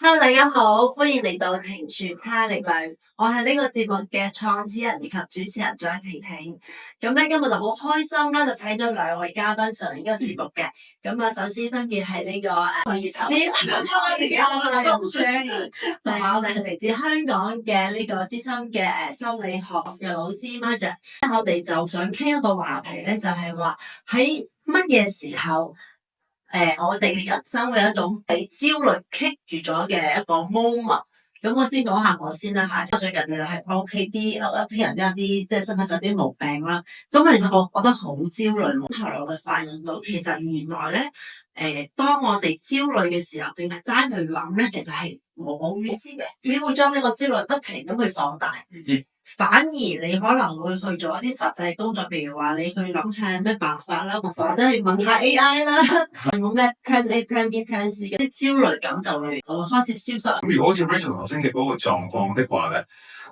Hello，大家好，歡迎嚟到停住他力量，我係呢個節目嘅創始人以及主持人張婷婷。咁咧今日就好開心啦，就請咗兩位嘉賓上嚟呢個節目嘅。咁啊，首先分別係呢個資深創業家人 Sherry，同埋我哋係嚟自香港嘅呢個資深嘅心理學嘅老師 Margaret。我哋就想傾一個話題咧，就係話喺乜嘢時候？我哋嘅人生會有一種被焦慮棘住咗嘅一個 moment。咁我先講下我先啦嚇。我最近就係我屋企啲人有啲即係身體上啲毛病啦。咁其實我覺得好焦慮。後來我就發現到其實原來咧，當我哋焦慮嘅時候，淨係齋去諗咧，其實係冇意思嘅，只會將呢個焦慮不停咁去放大。反而你可能會去做一啲實際工作，譬如話你去諗下咩辦法啦，或者去問下 AI 啦，有冇咩 Plan A、Plan B、Plan C 嘅啲焦慮感就會開始消失。咁如果好似 Rachel 頭先嘅嗰個狀況的話咧，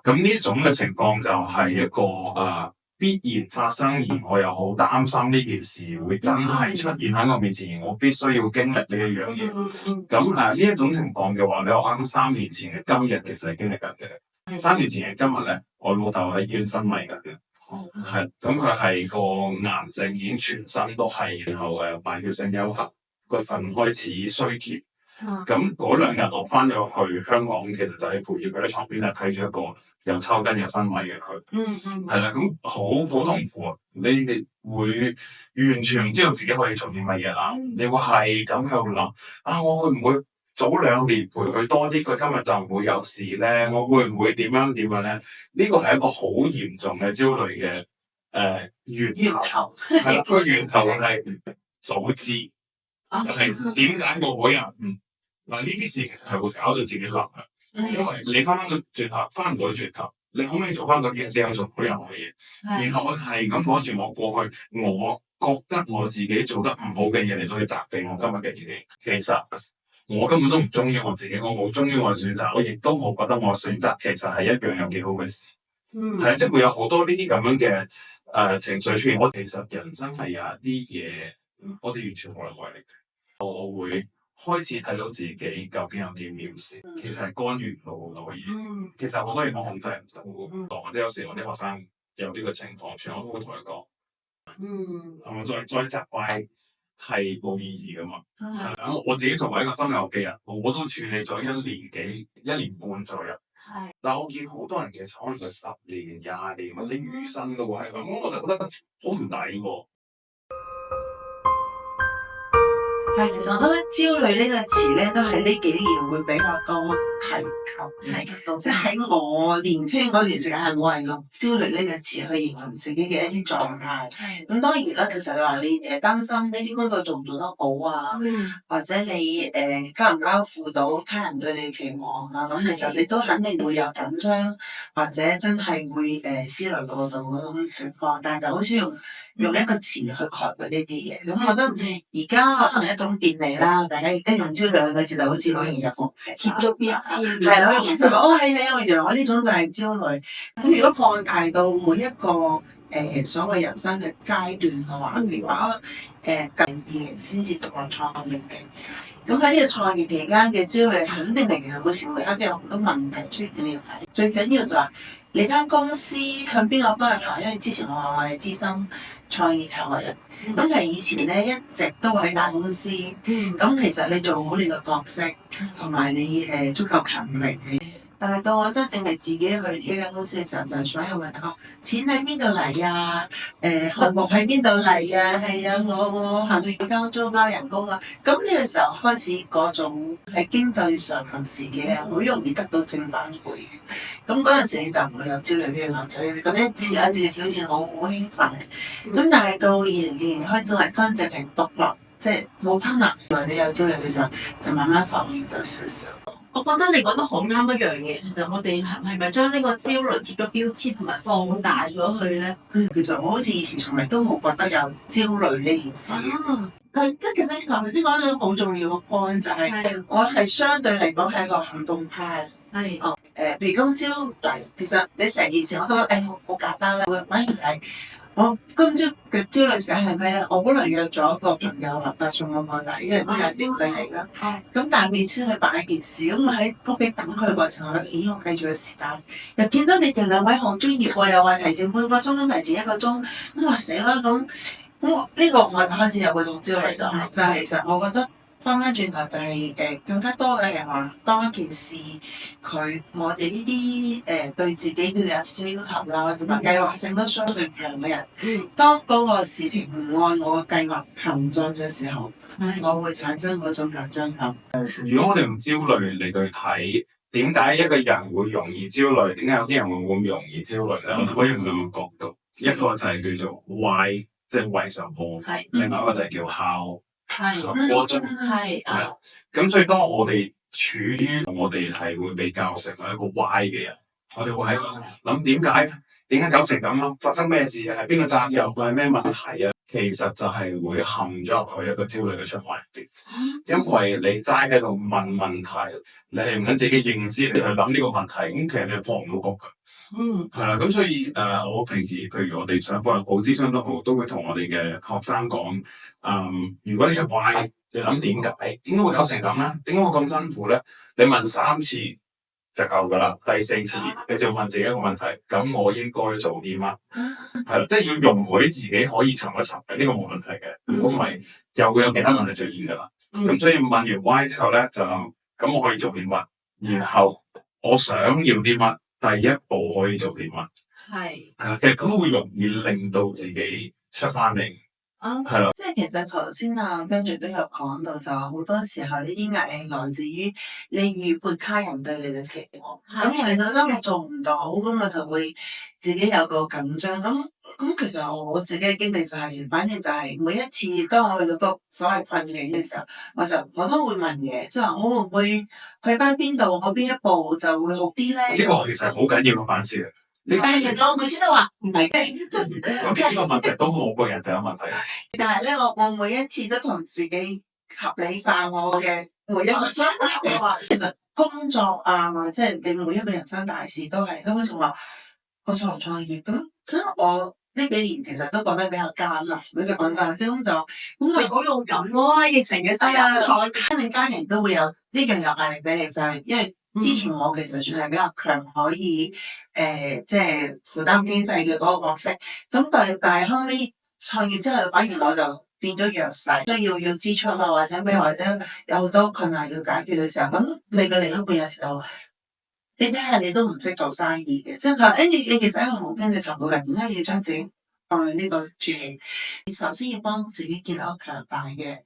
咁呢種嘅情況就係一個必然發生，而我又好擔心呢件事會真係出現喺我面前，我必須要經歷呢一樣嘢。咁呢一種情況嘅話咧，我啱3年前嘅今日其實係經歷緊嘅。3年前嘅今日咧，我老豆喺醫院昏迷緊嘅，係咁佢係個癌症已經全身都係，然後敗血性休克，個腎開始衰竭。咁嗰2日我翻咗去香港，其實就係陪住佢喺床邊啊，睇住一個有抽筋嘅昏迷嘅佢。係啦，咁好痛苦啊！你會完全唔知道自己可以做啲乜嘢啦。你會係咁喺度諗我會唔會早2年陪佢多啲，佢今日就唔會有事咧？我會唔會點樣咧？呢個係一個好嚴重嘅焦慮嘅源頭。係啦，個源頭係早知，就係點解我嗰日呢啲事其實係會搞到自己諗嘅，因為你翻到轉頭，翻唔到轉頭，你可唔可以做翻嗰啲？你有做到任何嘢，然後我係咁攞住我過去，我覺得我自己做得唔好嘅嘢嚟到去責備我今日嘅自己。其實我根本都唔中意我自己，我冇中意我嘅選擇，我亦都冇覺得我選擇其實係一樣有幾好嘅事。係即係會有好多呢啲咁樣嘅情緒出現。我其實人生係有啲嘢，我哋完全無能為力嘅。我會開始睇到自己究竟有幾渺小，其實係干預到好多嘢。其實好多嘢我控制唔到，或者有時我啲學生有呢個情況，我都會同佢講，係咪再責怪係冇意義噶嘛？我自己作為一個心理學嘅人，我都處理咗1年半左右。但我見好多人其實可能佢10年、20年或者餘生都係咁，我就覺得好唔抵喎。其實我覺得焦慮呢個詞咧，都係呢幾年會比較多提及到，即係喺我年青嗰段時間係冇人用焦慮呢個詞去形容自己嘅一啲狀態。咁當然啦，其實你話你擔心呢啲工作做唔做得好啊，或者你交唔交付到他人對你期望啊，咁其實你都肯定會有緊張，或者真係會思慮過度嗰種情況，但係就好少用一個詞去概括呢啲嘢。咁我覺得而家可能係一種便利啦，大家一用焦慮兩個字就好似好容易入屋貼咗標籤，係啦，好容易就講原來我呢種就係焦慮。咁如果放大到每一個所謂人生嘅階段嘅話，譬如話近2年先至讀過創業嘅，咁喺呢個創業期間嘅焦慮肯定係其實每時每刻都有好多問題出現呢個題。最緊要就係你間公司向邊個方向行，因為之前我話我係資深創意策劃人，咁係以前咧一直都喺大公司，咁其實你做好你個角色，同埋你足夠勤力。但係到我真正係自己去呢間公司嘅時候，就係所有問題，錢喺邊度嚟啊？項目喺邊度嚟啊？係啊，我係咪要交租交人工啊？咁呢個時候開始嗰種喺經濟上行事嘅，好容易得到正反饋。咁嗰陣時你就唔會有焦慮呢個問題，你覺得有一次挑戰好興奮。咁但係到2020年開始係真正係獨立，即係冇 partner，你有焦慮嘅時候，就慢慢浮現咗少少。我覺得你講得好啱一樣嘢，其實我哋係咪將呢個焦慮貼咗標籤同埋放大咗佢咧？其實我好似以前從嚟都冇覺得有焦慮呢件事。即係其實頭先講咗一個好重要嘅 point，就係我係相對嚟講係一個行動派。譬如今朝嚟，其實你成件事我都覺得好簡單啦。反而就係我今朝嘅焦慮時間係咩咧？我本來約咗一個朋友合作送我過嚟，因為都有啲佢嚟啦。咁但係未先去辦一件事，咁我喺屋企等佢嗰時候，咦我計住個時間，又見到你哋兩位好專業喎，又話提前半個鐘，提前1個鐘，咁話死啦咁。咁呢個我就開始有嗰種焦慮感，就係其實我覺得翻返轉頭就係更加多嘅係話，當一件事我哋呢啲對自己都有少少要求啦，同埋計劃性都相對強嘅人，當嗰個事情唔按我嘅計劃行進嘅時候，我會產生嗰種緊張感。如果我哋用焦慮嚟去睇，點解一個人會容易焦慮？點解有啲人會咁容易焦慮咧？我可以用兩個角度，一個就係叫做 why， 即係為什麼；另外一個就係叫 how， 過程。咁所以當我哋處於我哋係會被教成為一個 why 嘅人，我哋會喺度諗點解搞成咁咯？發生咩事啊？係邊個責任？係咩問題啊？其實就係會陷咗入去一個焦慮嘅循環入邊，因為你齋喺度問問題，你係用緊自己認知嚟去諗呢個問題，咁其實你係破唔到局㗎。係啦，咁所以我平時譬如我哋上課又好，諮詢都好，都會同我哋嘅學生講，如果你係 why，你諗點解會搞成咁咧？點解會咁辛苦咧？你問3次就夠㗎啦，第4次你就問自己一個問題，咁我應該做啲乜？係啦，即係要容許自己可以沉一沉嘅，呢個冇問題嘅。如果唔係，又會有其他問題出現㗎啦。咁所以問完 why 之後咧，就咁我可以做啲乜？然後我想要啲乜？第一步可以做啲乜？係啦，其實咁會容易令到自己出翻嚟。係啦，即係其實頭先Benji 都有講到，就好多時候呢啲壓力來自於你預判他人對你嘅期望。咁其實當你做唔到，咁我就會自己有個緊張。咁其實我自己嘅經歷就係，反正就係每一次當我去到個所謂困境嘅時候，我都會問嘅，即係我會唔會去翻邊度，我邊一步就會好啲咧？呢個其實好緊要嘅反思。但係其實我每次都話唔係嘅，呢個問題都我個人就有問題。但係咧，我每一次都同自己合理化我嘅每一個想法。你話其實工作即係你每一個人生大事都好似話我創業咁我呢幾年其實都覺得比較艱難，你就講晒，即係咁你好勇敢咯！疫情嘅時候，肯定家人都會有呢樣有壓力俾你，就係因為之前我其實算係比較強，可以即係負擔經濟嘅嗰個角色。咁但係後尾創業之後，反而我就變咗弱勢，需要支出啊，或者咩，或者有好多困難要解決嘅時候，咁你嘅另一半有時候。你睇下，你都唔識做生意嘅，即係佢，你其實係一個冇經濟頭腦嘅人，點解要將自己放喺呢個處境？你首先要幫自己建立一個強大嘅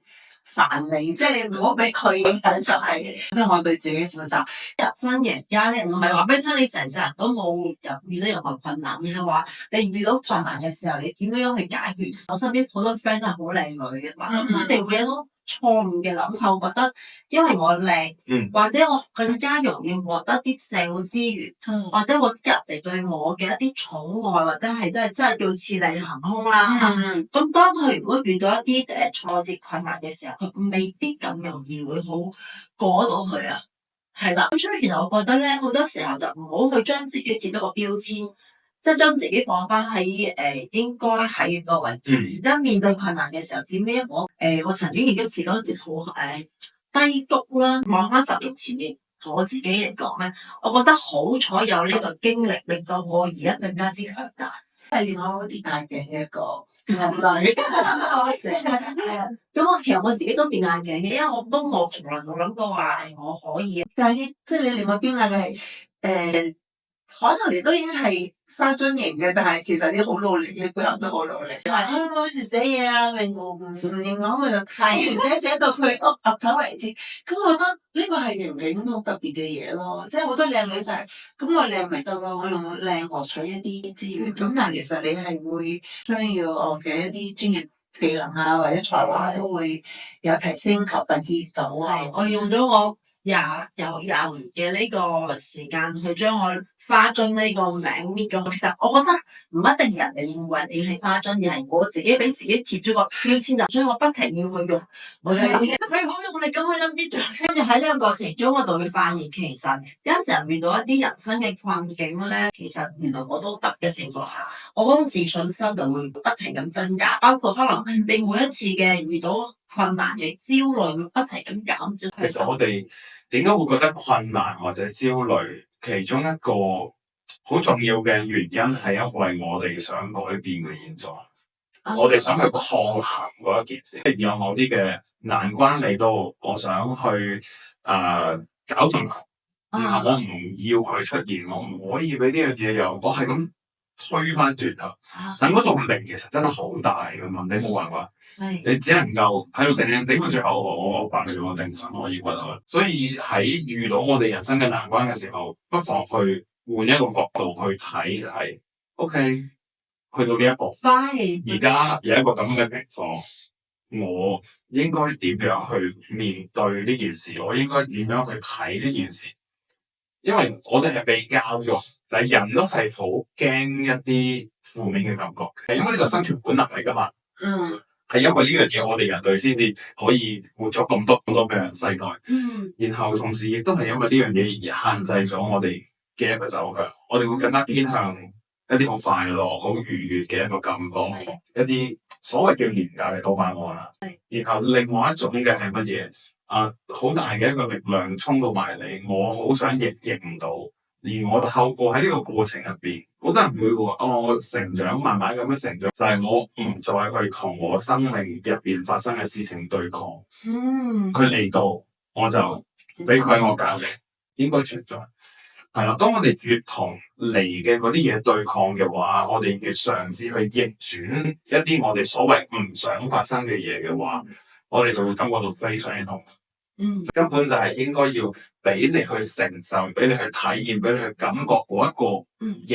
範圍，即係你唔好俾佢影響就係，即係我對自己負責。人生贏家咧，唔係話俾你聽，你成世人都冇遇到任何困難，而係話你遇到困難嘅時候，你點樣去解決？我身邊好多 friend 都係好靚女嘅，佢哋會有一種錯誤嘅諗法，覺得因為我靚，或者我更加容易獲得啲社會資源，或者我人哋對我嘅一啲寵愛，或者係真係叫似麗行空啦。咁當佢如果遇到一啲挫折困難嘅時候，佢未必咁容易會好過到去啊。係啦，咁所以其實我覺得咧，好多時候就唔好去將自己貼一個標籤。即係將自己放翻喺應該喺個位置，而面對困難嘅時候，點樣我曾經亦都試過一段好低谷啦。望翻10年前嘅我自己嚟講咧，我覺得好彩有呢個經歷，令到我而家更加之強大。係令我跌眼鏡嘅一個女，多謝。咁我其實我自己都跌眼鏡嘅，因為我都從來冇諗過話我可以。但係即係你令我驚訝嘅係可能你都已經係花樽型嘅，但係其實你好努力，你背後都好努力。嗰時寫嘢啊，你唔認我就寫到佢噏頭為止。咁我覺得呢個係年齡好特別嘅嘢咯，即係好多靚女就係咁我靚咪得咯，我用靚獲取一啲資源。咁但係其實你係會需要我嘅一啲專業技能啊，或者才華都會有提升及見到啊！我用咗我20年嘅呢個時間去將我花樽呢個名搣咗。其實我覺得唔一定人哋認為你係花樽，而係我自己俾自己貼咗個標籤，所以我不停要去用。我好用力咁去搣咗。跟住喺呢個過程中，我就會發現其實有陣時候遇到一啲人生嘅困境咧，其實原來我都得嘅情況下，我嗰種自信心就會不停咁增加，包括可能你每一次嘅遇到困難嘅焦慮會不停咁減少。其實我哋點解會覺得困難或者焦慮？其中一個好重要嘅原因係因為我哋想改變嘅現狀，我哋想去抗衡嗰一件事。有某啲嘅難關嚟到，我想去搞掂佢，然後我唔要佢出現，我唔可以俾呢樣嘢又，我係咁推翻轉頭。但嗰道力其實真係好大噶嘛，你冇辦法。你只能夠喺度頂到最後，我白咗我定神可以屈啊！所以喺遇到我哋人生嘅難關嘅時候，不妨去換一個角度去睇，就係 OK，去到呢一步，而家有一個咁嘅情況，我應該點樣去面對呢件事？我應該點樣去睇呢件事？因為我哋係被教育，但係人都係好驚一啲負面嘅感覺，係因為呢個生存本能嚟噶嘛。係因為呢樣嘢，我哋人類先至可以活咗咁多嘅世代。然後同時亦都係因為呢樣嘢而限制咗我哋嘅一個走向。我哋會更加偏向一啲好快樂、好愉悅嘅一個感覺，一啲所謂叫廉價嘅多巴胺啦。然後另外一種嘅係乜嘢？好大嘅一個力量衝到埋嚟，我好想逆唔到。而我透過喺呢個過程入邊，好多人會話：我成長，慢慢咁樣成長，就係我唔再去同我生命入邊發生嘅事情對抗。佢嚟到，我就俾佢喺我隔離，應該存在。係啦，當我哋越同嚟嘅嗰啲嘢對抗嘅話，我哋越嘗試去逆轉一啲我哋所謂唔想發生嘅嘢嘅話，我哋就會感覺到非常之痛。根本就係應該要俾你去承受，俾你去體驗，俾你去感覺嗰一個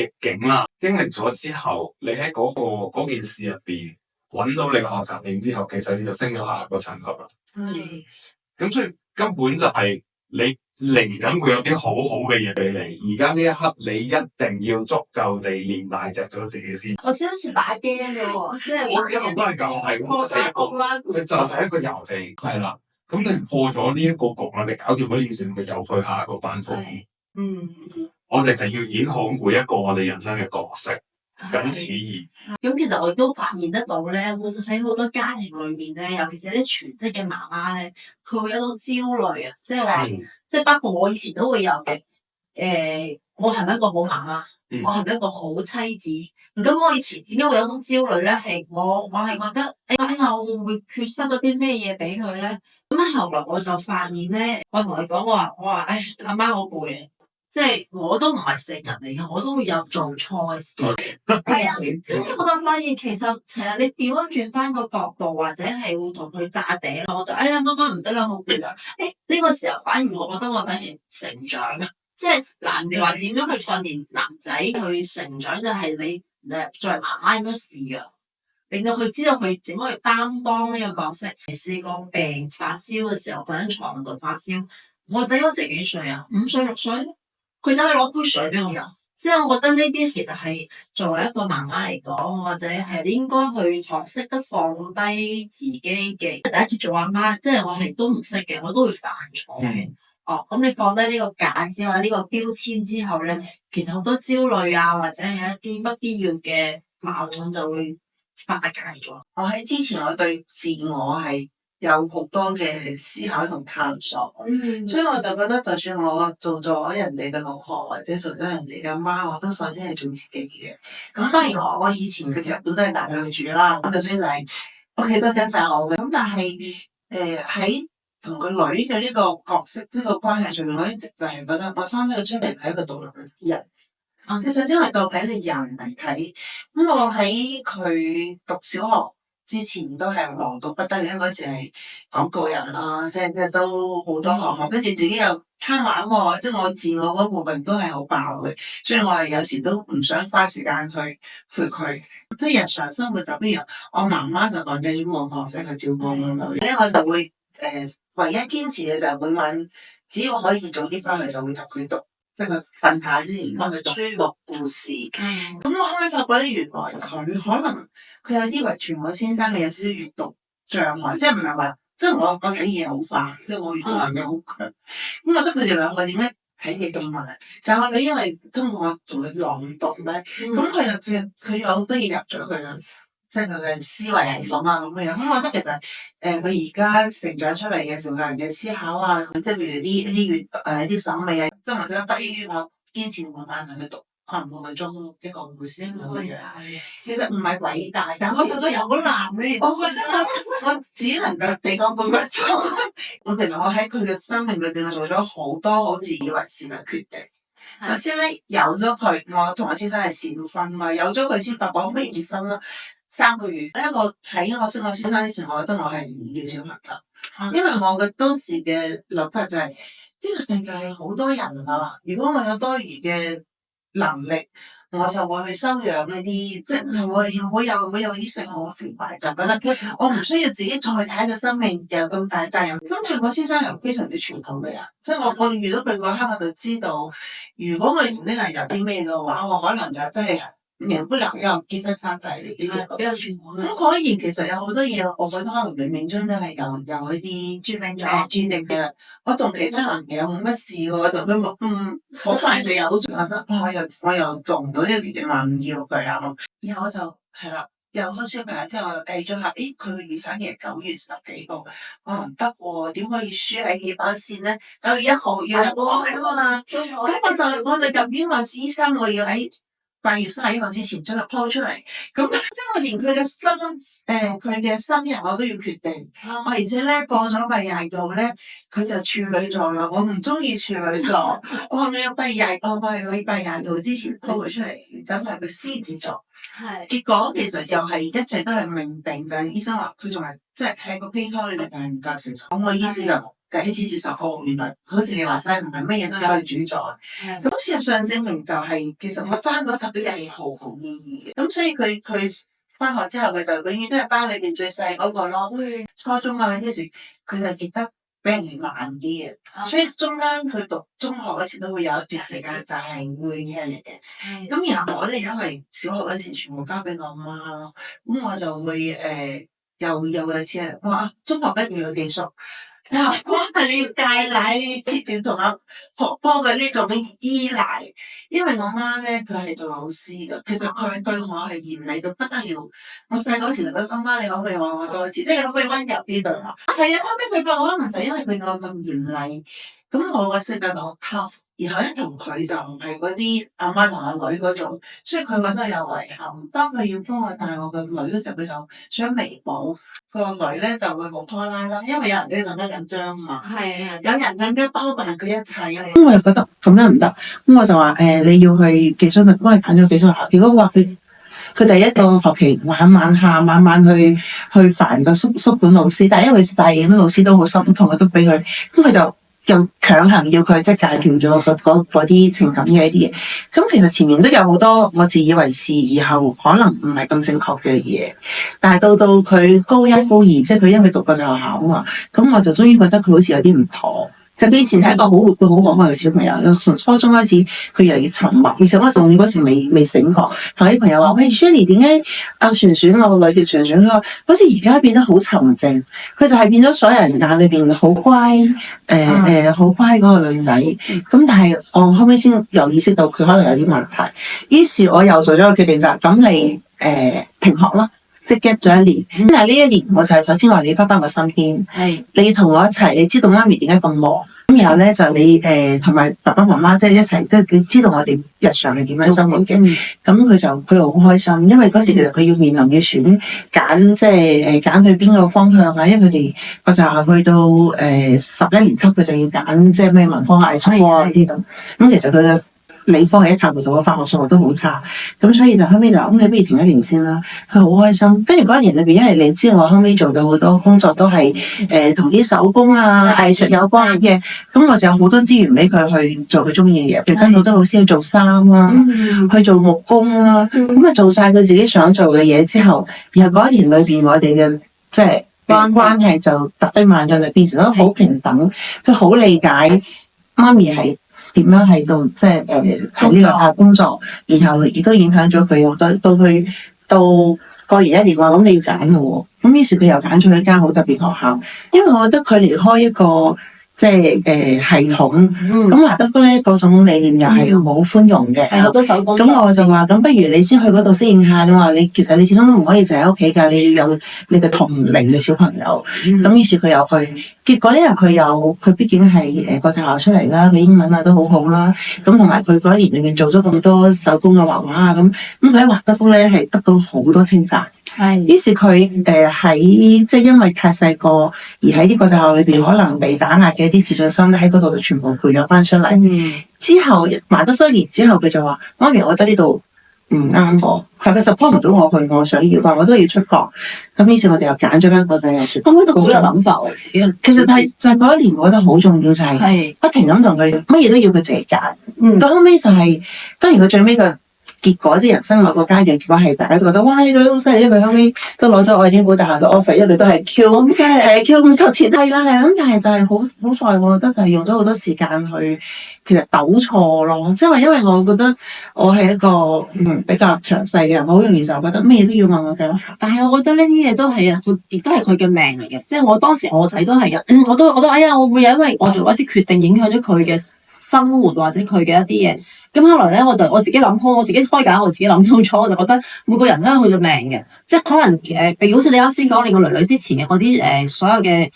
逆境啦。經歷咗之後，你喺嗰件事入邊揾到你嘅學習點之後，其實你就升咗下一個層級啦。咁所以根本就係你嚟緊會有啲好好嘅嘢俾你。而家呢一刻，你一定要足夠地練大隻咗自己先。我少少打機嘅喎，即係我一路都係咁，係佢就係一個遊戲，係啦。咁你破咗呢一個局啦，你搞掂嗰件事，咪又去下一個版圖。我哋係要演好每一個我哋人生嘅角色，僅此而已。咁其實我亦都發現得到咧，喺好多家庭裏面咧，尤其是啲全職嘅媽媽咧，佢會有一種焦慮啊，即係話，即係包括我以前都會有嘅。我係咪一個好媽媽？我係咪一個好妻子？咁我以前點解會有種焦慮咧？係我係覺得，我會唔會缺失咗啲咩嘢俾佢咧？咁後來我就發現咧，我同佢講，我話，阿媽好攰啊，即係我都唔係聖人嚟嘅，我都會有做錯嘅事。係啊，咁我就發現其實你調翻轉翻個角度，或者係會同佢炸頂，我就媽媽唔得啦，好攰啊！呢個時候反而我覺得我仔係成長啊。即係難就話點樣去訓練男仔去成長，就係你作為媽媽應該試噶，令到佢知道佢點樣去擔當呢個角色。試過病發燒嘅時候，瞓喺床度發燒，我仔嗰時幾歲啊？5歲6歲，佢走去攞杯水俾我飲。即係我覺得呢啲其實係作為一個媽媽嚟講，或者係你應該去學識得放低自己嘅。第一次做阿媽，即係我係都唔識嘅，我都會犯錯嘅。咁你放低呢個架之後，呢個標籤之後咧，其實好多焦慮啊，或者係一啲不必要嘅矛盾就會化解咗。我喺之前，我對自我係有好多嘅思考同探索，所以我就覺得，就算我做咗人哋嘅老婆，或者做咗人哋嘅媽，我都首先係做自己嘅。咁當然我以前嘅劇本都係大女主啦，咁就算係屋企都跟晒我嘅。咁但係喺同個女嘅呢個角色呢個關係上面，我一直就係覺得我生咗個出嚟係一個獨立嘅人。即係首先我當佢係一個人嚟睇。咁我喺佢讀小學之前都係忙到不得了，因為嗰時係廣告人啦，即係都好多項目，跟住自己又貪玩喎，即係我自我嗰部分都係好爆嘅，所以我係有時都唔想花時間去陪佢。即係日常生活就譬如我媽媽就講緊冇學識去照顧我女，咧我就會唯一堅持嘅就係每晚只要可以早啲翻嚟就會同佢讀，即係佢瞓下之前幫佢讀書讀故事。咁我後尾發覺咧，原來佢可能佢有啲遺傳我先生嘅有少少閱讀障礙，即係唔係話，即係我睇嘢好快，即係我閱讀能力好強。咁我覺得佢哋兩個點解睇睇嘢咁慢，但係我哋因為通過我同佢朗讀咧，咁佢有好多嘢入咗去啦，即係佢嘅思維系統啊咁樣。咁我覺得其實佢而家成長出嚟嘅時候，人嘅思考啊，即係譬如啲閱讀啲審美啊，即係或者得益於我堅持每晚去讀。可能半個鐘一個故事咁樣，其實唔係偉大，但我覺得有好難咧。我覺得我只能夠俾我半個鐘。其實我喺佢嘅生命裏邊，我做咗好多好自以為是嘅決定。首先咧，有咗佢，我同我先生係閃婚嘛，有咗佢先發覺不如結婚啦。3個月，我喺我識我先生之前，我覺得我係唔要小朋友，因為我嘅當時嘅諗法就係呢個世界好多人啊，如果我有多餘嘅能力，我就會去收養一啲，即係會有啲性好腐敗，就覺得我唔需要自己再睇個生命有咁大責任。咁但係我先生又非常之傳統嘅人，即係我遇到佢嗰刻，我就知道，如果佢同呢個人有啲咩嘅話，我可能就真係免不了要結婚生仔呢啲比較傳統。咁果然其實有好多嘢，我覺得可能冥冥中都係有一啲注定嘅。我同其他人有冇乜事嘅，我就都好快就有覺得我又做唔到呢個決定，話唔要佢啊。然後我就係啦，有咗小朋友之後，我就計咗下，佢嘅預產期係9月10幾號，我唔得喎，點可以輸喺幾把線咧？9月1號要入學啊嘛，咁我就入院話醫生，我要喺8月31號之前將佢拋出嚟，咁即係我連佢嘅生日我都要決定。我而且咧過咗8月2號咧，佢就處女座啦，我唔中意處女座，我係咪要8月2號之前拋佢出嚟，就係佢獅子座。係，結果其實又係一切都係命定，就係醫生話佢仲係即係喺個胚胎裏面係唔夠成熟，咁我醫生就第一次接受原來好似你話齋唔係乜嘢都可以主宰。咁事實上證明就係其實我爭嗰10幾日係毫無意義嘅。咁所以佢翻學之後佢就永遠都係班裏邊最細嗰個咯。初中啊嗰時佢就結得比人哋慢啲嘅，所以中間佢讀中學嗰時都會有一段時間就係會咩嚟嘅。咁然後我哋因為小學嗰時全部交俾我媽咯，咁我就會又有一次哇中學一定要寄宿。我係你要戒奶，你要切斷同阿婆婆嘅呢種依賴，因為我媽咧佢係做老師嘅，其實佢對我係嚴厲到不得了。我細個嗰時同佢講媽，你可唔可以話我多次，即係你可唔可以溫柔啲對我？係啊，後尾佢發覺可能就係因為佢我咁嚴厲，咁我嘅性格好 tough，然後咧同佢就唔係嗰啲阿媽同阿女嗰種，所以佢覺得有遺憾。當佢要幫我帶我個女嗰時候，佢就想彌補。個女咧就會好拖拉啦，因為有人咧更加緊張嘛，有人更加包辦佢一切。咁我又覺得咁樣唔得，咁我就話你要去寄宿，幫佢揀咗寄宿學校。結果話佢第一個學期晚晚喊，晚晚去煩個宿管老師，但係因為細咁老師都好心痛，都俾佢，咁佢就又強行要佢即係戒斷咗嗰啲情感嘅一啲嘢。咁其實前面都有好多我自以為是，以後可能唔係咁正確嘅嘢。但係到佢高1高2，即係佢因為讀國際學校啊嘛，咁我就終於覺得佢好似有啲唔妥。就佢以前係一個好活潑、好可愛嘅小朋友，從初中開始佢越嚟越沉默。而且我仲嗰時未醒覺，同啲朋友話：喂 Shelly， 點解阿璇我個女叫璇？佢話好似而家變得好沉靜，佢就係變咗所有人眼裏邊好乖，好乖嗰個女仔。咁但係我後尾先有意識到佢可能有啲問題，於是我又做咗個決定就係咁你停學啦。即係 gap 咗1年，咁但係呢1年我就係首先話你翻返我身邊，你同我一齊，你知道媽咪點解咁忙，咁然後咧就你同埋爸爸媽媽即係一齊，即係你知道我哋日常係點樣生活嘅，咁佢好開心，因為嗰時其實佢要面臨嘅揀，即係揀去邊個方向啊，因為佢哋我就係去到11年級佢就要揀即係咩文科藝術科呢啲咁其實佢嘅理科係一塌糊塗，化學數學都好差，咁所以就後尾就你不如停1年先啦。佢好開心，跟住嗰1年裏邊，因為你知道我後尾做到好多工作都係同啲手工啊、藝術有關嘅，咁我就有好多資源俾佢去做佢中意嘅嘢，譬如跟好多老師去做衫啦，去做木工啦，咁做晒佢自己想做嘅嘢之後，然後嗰1年裏邊我哋嘅即係關係就突飛猛進，就變成咗好平等，佢好理解媽咪係點樣喺度即係喺呢個工作，然後亦都影響咗佢好多。到過完1年話咁你要揀嘅喎，咁於是佢又揀咗一間好特別學校，因為我覺得佢離開一個即係系統。嗯，咁華德福咧嗰種理念又係好寬容嘅，係好多手工。咁我就話，咁不如你先去嗰度適應下。你話你其實你始終都唔可以淨喺屋企㗎，你要有你嘅同齡嘅小朋友。咁於是佢又去，結果因為佢畢竟係國際學校出嚟啦，佢英文啊都好好啦。咁同埋佢嗰一年裏面做咗咁多手工嘅畫畫啊，咁佢喺華德福咧係得到好多稱讚。係。於是佢喺即係因為太細個，而喺啲國際學校裏邊可能被打壓嘅一啲自信心咧，喺嗰度就全部培養翻出嚟。之後華德福一年之後，佢就話：媽咪，我覺得呢度唔啱我，係佢 support 唔到我去我想要，但我都要出國。咁於是我哋又揀咗間國際學校。咁都好有諗法喎，自己。其實係就係嗰一年，我覺得好重要就係不停咁同佢乜嘢都要佢自己揀。到後尾就係當然佢最尾嘅結果，即係人生某個階段結果係大家都覺得哇呢個好犀利，因為佢後尾都攞咗愛丁堡大學嘅 offer，因為佢都係 Q 咁犀利，Q 咁受前係啦係咁，但係就係好在我覺得就係用咗好多時間去其實糾錯咯，即係話因為我覺得我係一個比較強勢嘅人，我好容易就覺得咩都要按我計劃行。但係我覺得呢啲嘢都係啊，亦都係佢嘅命嚟嘅，即係我當時我仔都係嘅，我都哎呀，我會因為我做一啲決定影響咗佢嘅生活或者佢嘅一啲嘢。咁後來咧，我自己諗通，我自己開解我自己諗通咗，我就覺得每個人都有佢嘅命嘅，即係可能譬如好似你啱先講你個女女之前嘅嗰啲所有嘅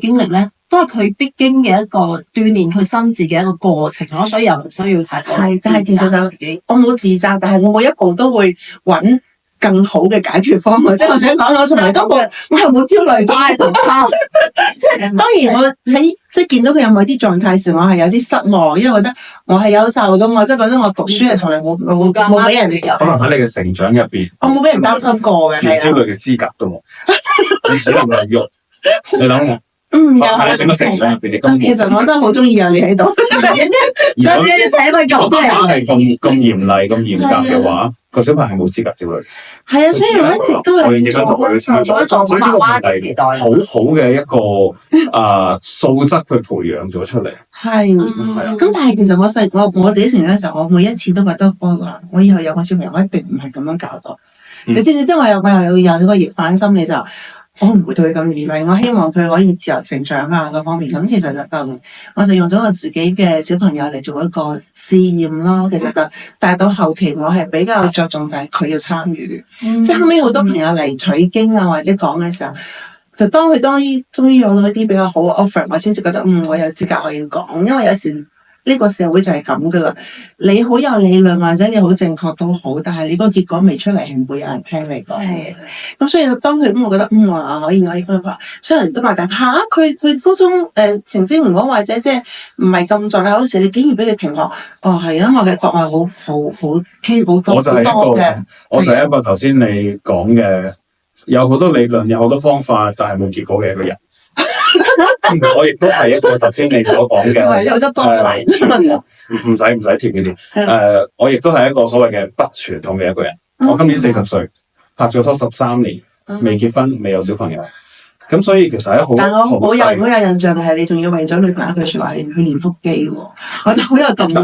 經歷咧，都係佢必經嘅一個鍛鍊佢心智嘅一個過程咯，所以又唔需要太過。係，但係其實就自己，我冇自責，但係我每一步都會揾更好嘅解決方案，即係我想講我從來都冇，我係冇焦慮到。即係當然我喺即係見到佢有某啲狀態時，我係有啲失望，因為我覺得我係優秀噶嘛，即係覺得我讀書係從來冇俾人可能喺你嘅成長入邊，我冇俾人擔心過嘅，連焦慮嘅資格都冇，你只能係喐。你諗我？有喺整個成長入邊，你根本其實我都好中意有你喺度。如果係咁嚴厲、咁嚴格嘅話，個小朋友係冇資格焦慮。係啊，所以我一直都係我認真做佢嘅成長，所以呢個係好好嘅一個素質去培養咗出嚟。係，咁但係其實我自己成長嘅時候，我每一次都覺得我以後有個小朋友，我一定唔係咁樣教導。你知唔知？即係我又有呢個逆反心理就。我唔會對佢咁嚴厲，我希望佢可以自由成長啊各方面。咁其實就我就用咗我自己嘅小朋友嚟做一個試驗咯。其實但係到後期我係比較着重就係佢要參與。即係後尾好多朋友嚟取經啊或者講嘅時候，就當佢終於攞到一啲比較好嘅 offer， 我先至覺得我有資格我要講。因為有時呢個社會就係咁噶啦，你好有理論或者你好正確都好，但係你個結果未出嚟，係唔會有人聽你講嘅。咁所以當佢我覺得可以分發，所有人都話但佢嗰種成績唔好或者即係唔係咁盡好時，你竟然俾佢停學，係啊，我嘅國外好傾好多嘅。我就係一個頭先你講嘅，有好多理論，有好多方法，但係冇結果嘅一個人。我亦都係一個頭先你所講嘅，有得幫唔使貼呢啲。我亦都係一個所謂嘅不傳統嘅一個人。我今年40歲，拍咗拖13年，未結婚，未有小朋友。咁所以其實係但我好有印象嘅係，你仲要為咗女朋友一句説話去練腹肌喎，我覺得好有動力。